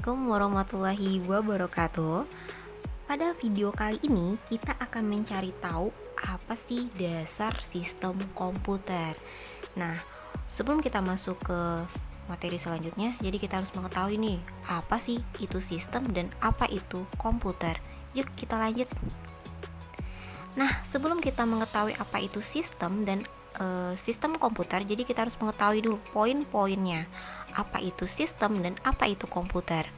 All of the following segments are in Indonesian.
Assalamualaikum warahmatullahi wabarakatuh. Pada video kali ini kita akan mencari tahu apa sih dasar sistem komputer. Nah, sebelum kita masuk ke materi selanjutnya, jadi kita harus mengetahui nih, apa sih itu sistem dan apa itu komputer. Yuk kita lanjut. Nah, sebelum kita mengetahui apa itu sistem dan sistem komputer, jadi kita harus mengetahui dulu poin-poinnya. Apa itu sistem dan apa itu komputer.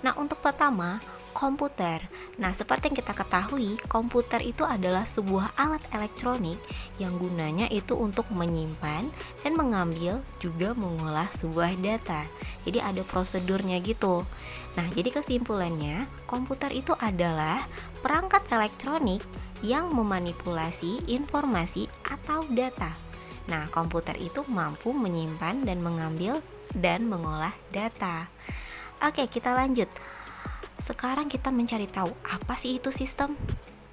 Nah, untuk pertama, komputer. Nah, seperti yang kita ketahui, komputer itu adalah sebuah alat elektronik yang gunanya itu untuk menyimpan dan mengambil juga mengolah sebuah data. Jadi ada prosedurnya gitu. Nah, jadi kesimpulannya, komputer itu adalah perangkat elektronik yang memanipulasi informasi atau data. Nah, komputer itu mampu menyimpan dan mengambil dan mengolah data. Oke, kita lanjut. Sekarang kita mencari tahu apa sih itu sistem.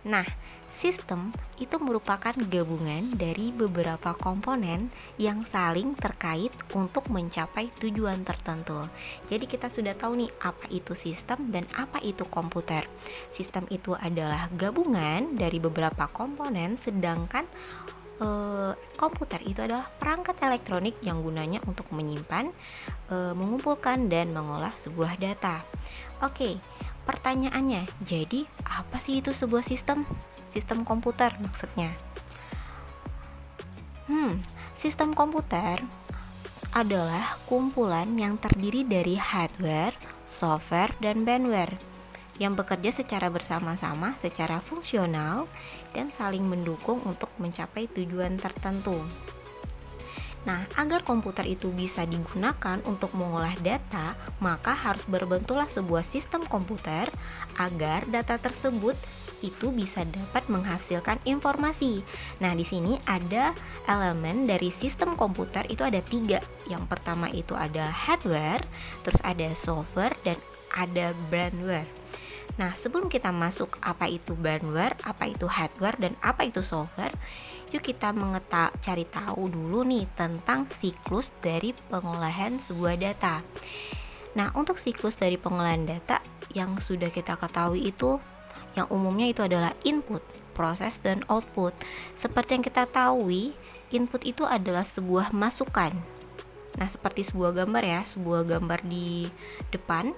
Nah, sistem itu merupakan gabungan dari beberapa komponen yang saling terkait untuk mencapai tujuan tertentu. Jadi kita sudah tahu nih apa itu sistem dan apa itu komputer. Sistem itu adalah gabungan dari beberapa komponen, sedangkan komputer itu adalah perangkat elektronik yang gunanya untuk menyimpan, mengumpulkan dan mengolah sebuah data. Oke, pertanyaannya, jadi apa sih itu sebuah sistem? Sistem komputer maksudnya. Sistem komputer adalah kumpulan yang terdiri dari hardware, software, dan bandware yang bekerja secara bersama-sama, secara fungsional, dan saling mendukung untuk mencapai tujuan tertentu. Nah, agar komputer itu bisa digunakan untuk mengolah data, maka harus berbentuklah sebuah sistem komputer agar data tersebut itu bisa dapat menghasilkan informasi. Nah, di sini ada elemen dari sistem komputer itu ada 3. Yang pertama itu ada hardware, terus ada software, dan ada bandware. Nah, sebelum kita masuk apa itu bandware, apa itu hardware, dan apa itu software, yuk kita cari tahu dulu nih tentang siklus dari pengolahan sebuah data. Nah, untuk siklus dari pengolahan data yang sudah kita ketahui itu, yang umumnya itu adalah input, proses, dan output. Seperti yang kita tahu, input itu adalah sebuah masukan. Nah, seperti sebuah gambar ya, sebuah gambar di depan,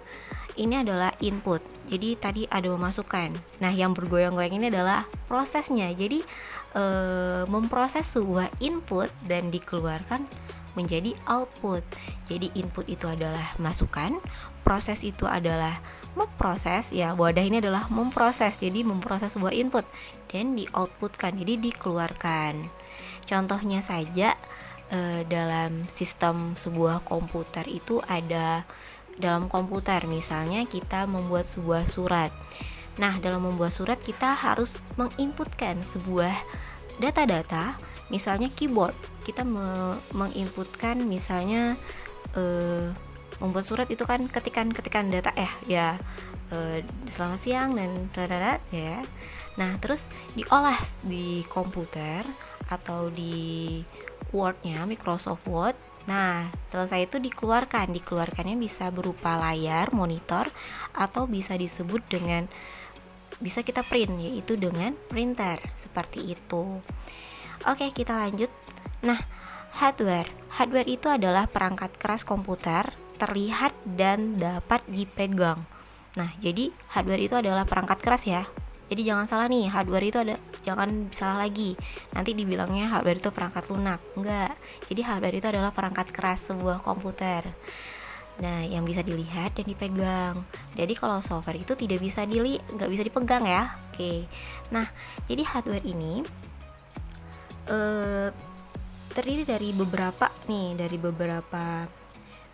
ini adalah input. Jadi tadi ada memasukkan. Nah, yang bergoyang-goyang ini adalah prosesnya. Jadi memproses sebuah input dan dikeluarkan menjadi output. Jadi input itu adalah masukan, proses itu adalah memproses, ya wadah ini adalah memproses. Jadi memproses sebuah input dan di-outputkan, jadi dikeluarkan. Contohnya saja dalam sistem sebuah komputer itu ada, dalam komputer misalnya kita membuat sebuah surat. Nah, dalam membuat surat kita harus menginputkan sebuah data-data, misalnya keyboard. Kita menginputkan misalnya membuat surat itu kan ketikan data ya selamat siang dan selamat ya. Nah, terus diolah di komputer atau di Word-nya, Microsoft Word. Nah, selesai itu dikeluarkannya bisa berupa layar, monitor, atau bisa disebut dengan, bisa kita print, yaitu dengan printer, seperti itu. Oke, kita lanjut. Nah, hardware itu adalah perangkat keras komputer, terlihat dan dapat dipegang. Nah, jadi hardware itu adalah perangkat keras ya. Jadi jangan salah nih, hardware itu jangan salah lagi. Nanti dibilangnya hardware itu perangkat lunak. Enggak. Jadi hardware itu adalah perangkat keras sebuah komputer. Nah, yang bisa dilihat dan dipegang. Jadi kalau software itu nggak bisa dipegang ya. Oke. Nah, jadi hardware ini terdiri dari beberapa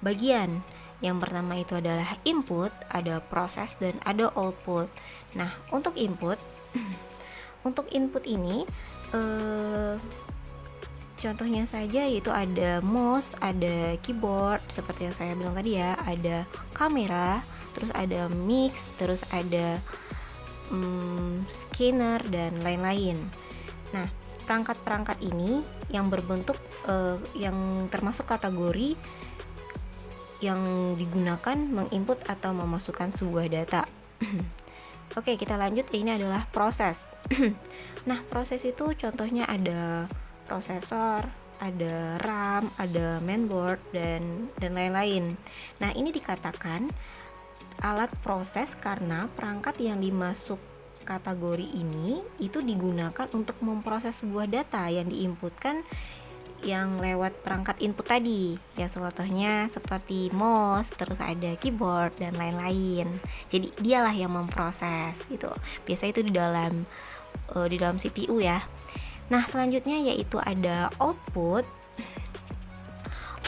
bagian. Yang pertama itu adalah input, ada proses, dan ada output. Nah, untuk input ini contohnya saja yaitu ada mouse, ada keyboard seperti yang saya bilang tadi ya, ada kamera, terus ada mix, terus ada scanner dan lain-lain. Nah, perangkat-perangkat ini yang berbentuk yang termasuk kategori yang digunakan menginput atau memasukkan sebuah data. Oke, kita lanjut. Ini adalah proses. Nah, proses itu contohnya ada prosesor, ada RAM, ada mainboard, dan lain-lain. Nah, ini dikatakan alat proses karena perangkat yang dimasuk kategori ini itu digunakan untuk memproses sebuah data yang diinputkan yang lewat perangkat input tadi, ya contohnya seperti mouse, terus ada keyboard dan lain-lain. Jadi dialah yang memproses itu. Biasa itu di dalam CPU ya. Nah, selanjutnya yaitu ada output.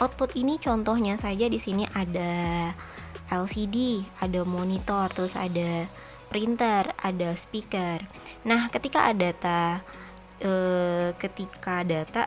Output ini contohnya saja di sini ada LCD, ada monitor, terus ada printer, ada speaker. Nah, ketika data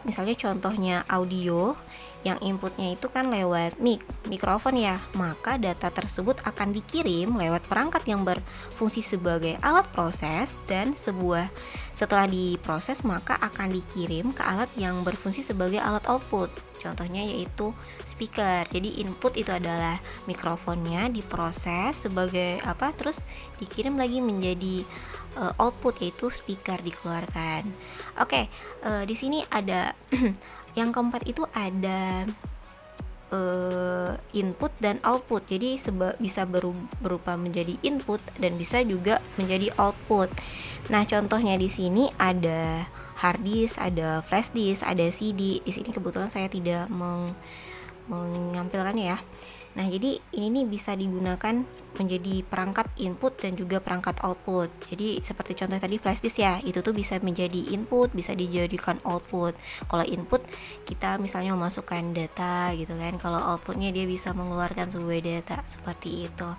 misalnya contohnya audio yang inputnya itu kan lewat mikrofon ya, maka data tersebut akan dikirim lewat perangkat yang berfungsi sebagai alat proses, dan setelah diproses maka akan dikirim ke alat yang berfungsi sebagai alat output. Contohnya yaitu speaker. Jadi input itu adalah mikrofonnya, diproses sebagai terus dikirim lagi menjadi output, yaitu speaker dikeluarkan. Oke, di sini ada yang keempat itu ada input dan output. Jadi bisa berupa menjadi input dan bisa juga menjadi output. Nah, contohnya di sini ada hard disk, ada flash disk, ada CD. Di sini kebetulan saya tidak menyampilkannya ya. Nah, jadi ini bisa digunakan menjadi perangkat input dan juga perangkat output. Jadi seperti contoh tadi flash disk ya, itu tuh bisa menjadi input, bisa dijadikan output. Kalau input kita misalnya memasukkan data gitu kan, kalau outputnya dia bisa mengeluarkan sebuah data, seperti itu.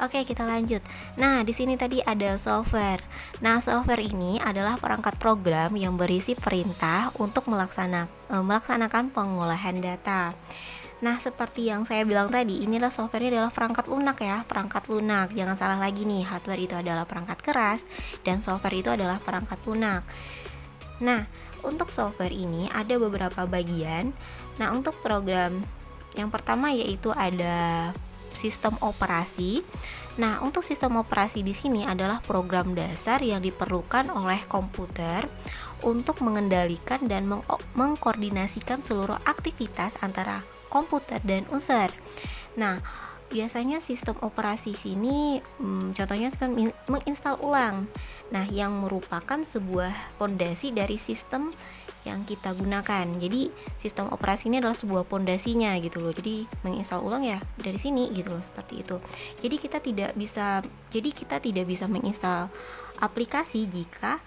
Oke, kita lanjut. Nah, di sini tadi ada software. Nah, software ini adalah perangkat program yang berisi perintah untuk melaksanakan pengolahan data. Nah, seperti yang saya bilang tadi, inilah softwarenya adalah perangkat lunak ya, perangkat lunak. Jangan salah lagi nih, hardware itu adalah perangkat keras dan software itu adalah perangkat lunak. Nah, untuk software ini ada beberapa bagian. Nah, untuk program yang pertama yaitu ada sistem operasi. Nah, untuk sistem operasi di sini adalah program dasar yang diperlukan oleh komputer untuk mengendalikan dan mengkoordinasikan seluruh aktivitas antara komputer dan user. Nah, biasanya sistem operasi sini contohnya kan menginstal ulang. Nah, yang merupakan sebuah pondasi dari sistem yang kita gunakan. Jadi, sistem operasi ini adalah sebuah pondasinya gitu loh. Jadi, menginstal ulang ya dari sini gitu loh, seperti itu. Jadi, kita tidak bisa menginstal aplikasi jika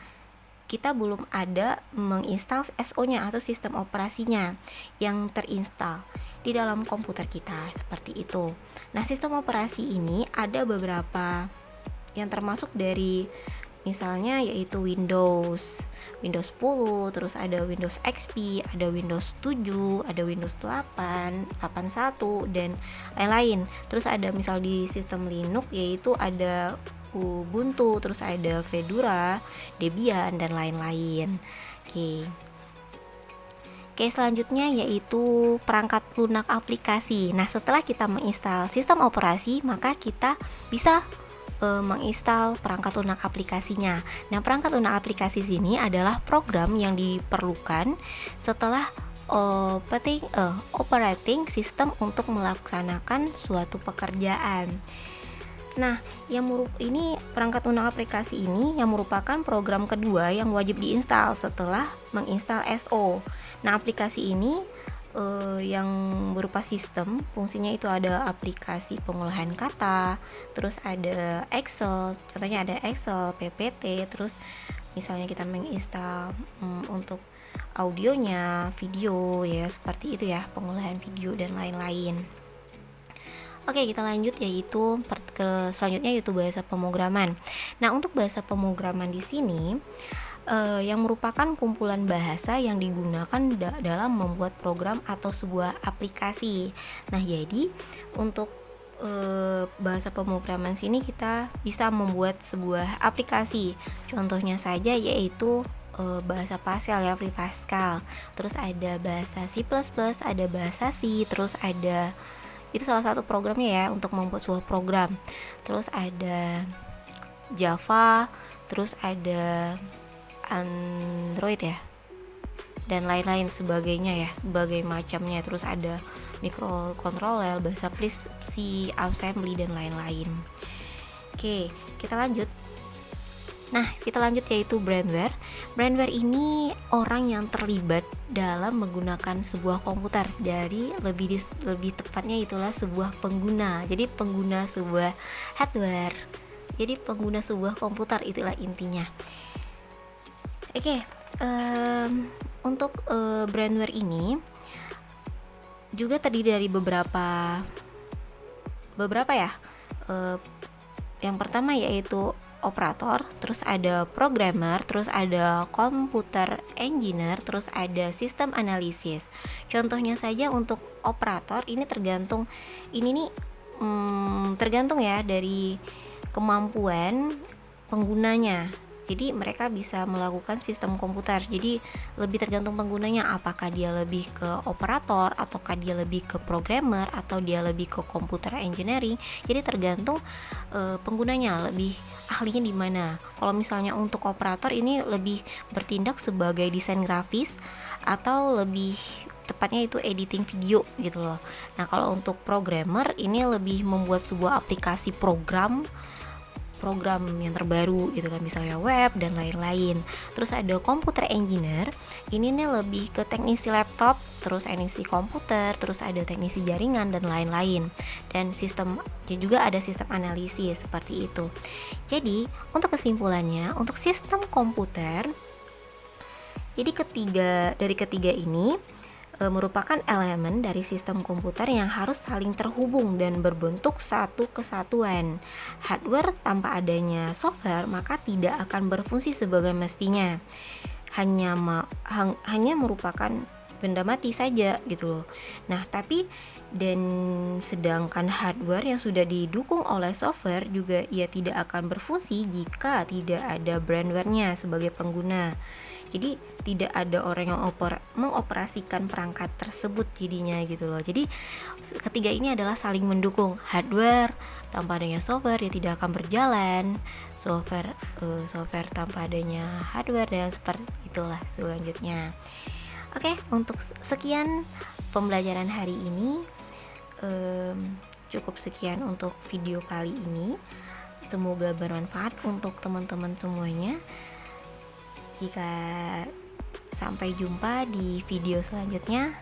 kita belum ada menginstal SO-nya atau sistem operasinya yang terinstal di dalam komputer kita, seperti itu. Nah, sistem operasi ini ada beberapa yang termasuk dari misalnya yaitu Windows 10, terus ada Windows XP, ada Windows 7, ada Windows 8, 81 dan lain-lain. Terus ada misal di sistem Linux yaitu ada Ubuntu, terus ada Fedora, Debian dan lain-lain. Oke, selanjutnya yaitu perangkat lunak aplikasi. Nah, setelah kita menginstal sistem operasi, maka kita bisa menginstal perangkat lunak aplikasinya. Nah, perangkat lunak aplikasi sini adalah program yang diperlukan setelah operating system untuk melaksanakan suatu pekerjaan. Nah, ini perangkat lunak aplikasi ini yang merupakan program kedua yang wajib diinstal setelah menginstal SO. Nah, aplikasi ini yang berupa sistem, fungsinya itu ada aplikasi pengolahan kata, terus ada Excel, contohnya ada Excel, PPT, terus misalnya kita menginstal untuk audionya, video ya, seperti itu ya, pengolahan video dan lain-lain. Oke, kita lanjut yaitu selanjutnya yaitu bahasa pemrograman. Nah, untuk bahasa pemrograman di sini yang merupakan kumpulan bahasa yang digunakan dalam membuat program atau sebuah aplikasi. Nah, jadi untuk bahasa pemrograman sini kita bisa membuat sebuah aplikasi. Contohnya saja yaitu bahasa Pascal ya, Free Pascal. Terus ada bahasa C++, ada bahasa C, terus ada Itu salah satu programnya ya untuk membuat sebuah program. Terus ada Java, terus ada Android ya, dan lain-lain sebagainya ya, sebagai macamnya. Terus ada microcontroller, bahasa C, assembly dan lain-lain. Oke, kita lanjut. Nah, kita lanjut yaitu brandware. Brandware ini orang yang terlibat dalam menggunakan sebuah komputer. Jadi lebih tepatnya itulah sebuah pengguna. Jadi pengguna sebuah hardware. Jadi pengguna sebuah komputer, itulah intinya. Oke, untuk brandware ini juga terdiri dari beberapa ya. Yang pertama yaitu operator, terus ada programmer, terus ada computer engineer, terus ada sistem analisis. Contohnya saja untuk operator ini tergantung ya dari kemampuan penggunanya. Jadi mereka bisa melakukan sistem komputer. Jadi lebih tergantung penggunanya, apakah dia lebih ke operator, ataukah dia lebih ke programmer, atau dia lebih ke computer engineering. Jadi tergantung penggunanya, lebih ahlinya di mana. Kalau misalnya untuk operator ini lebih bertindak sebagai desain grafis, atau lebih tepatnya itu editing video gitu loh. Nah, kalau untuk programmer ini lebih membuat sebuah aplikasi program yang terbaru gitu kan, misalnya web dan lain-lain. Terus ada computer engineer, ini nih lebih ke teknisi laptop, terus teknisi komputer, terus ada teknisi jaringan dan lain-lain. Dan juga ada sistem analisis seperti itu. Jadi untuk kesimpulannya, untuk sistem komputer, jadi dari ketiga ini merupakan elemen dari sistem komputer yang harus saling terhubung dan berbentuk satu kesatuan. Hardware tanpa adanya software maka tidak akan berfungsi sebagai mestinya. Hanya merupakan benda mati saja gitu loh. Nah, sedangkan hardware yang sudah didukung oleh software juga ia tidak akan berfungsi jika tidak ada brandware-nya sebagai pengguna. Jadi tidak ada orang yang mengoperasikan perangkat tersebut jadinya gitu loh. Jadi ketiga ini adalah saling mendukung. Hardware tanpa adanya software ya tidak akan berjalan. Software tanpa adanya hardware, dan seperti itulah selanjutnya. Oke, untuk sekian pembelajaran hari ini, cukup sekian untuk video kali ini. Semoga bermanfaat untuk teman-teman semuanya. Jika sampai jumpa di video selanjutnya.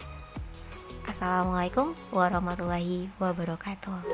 Assalamualaikum warahmatullahi wabarakatuh.